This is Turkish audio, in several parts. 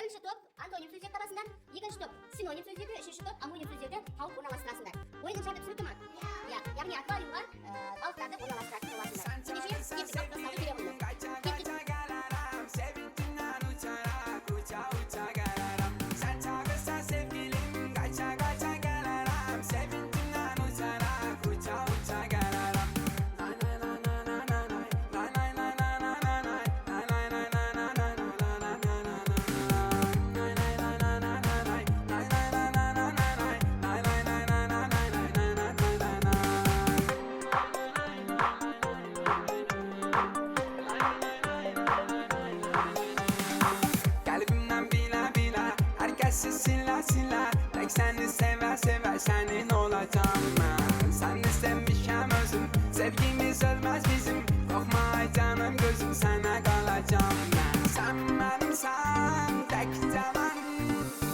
Birinci top antonim sözcük tabasından, ikinci top sinonim sözcüğü, üçüncü top amonim sözcüğü halk ornalaştırasınlar. Oyunun şartı түсінікті ма? Яғни аквариумға балықтарды орналастыратын боласыңдар. Ендеше кеттік вопростарды беремін. Silla silla, tek seni sever sever senin olacağım ben. Sen de sevmişəm özüm, sevgimiz ölmez bizim. Korkma canım gözüm, sana kalacağım ben. Sen benimsen, tek canım,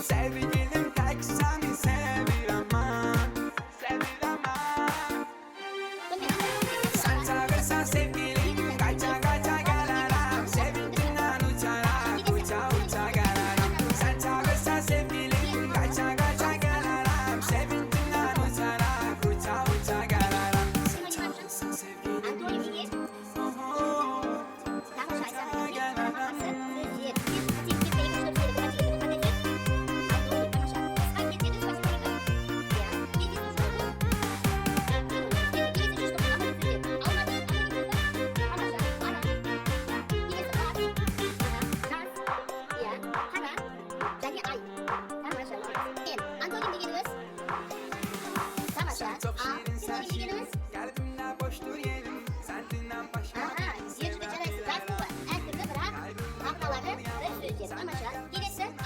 sevgilim tek seni sevirəm ben. Sevirəm ben. Sen çağırsan sevgilim, kaça kaça gelirim. Sevincinden uçarak, uça uça gelirim. Sen çağırsan sevgilim, kaça kaça gelirim. Sevincinden uçarak, uça uça gelirim. Sen çağırsan sevgilim, çok şirin sensin. Kalbimde boştur yerim, senden başka.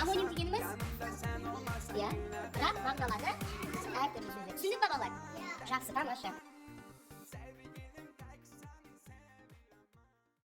Amonim degenimiz, ya, бірақ мағыналары әртүрлі сөздер. Түсіндік бабалар? Жақсы, тамаша.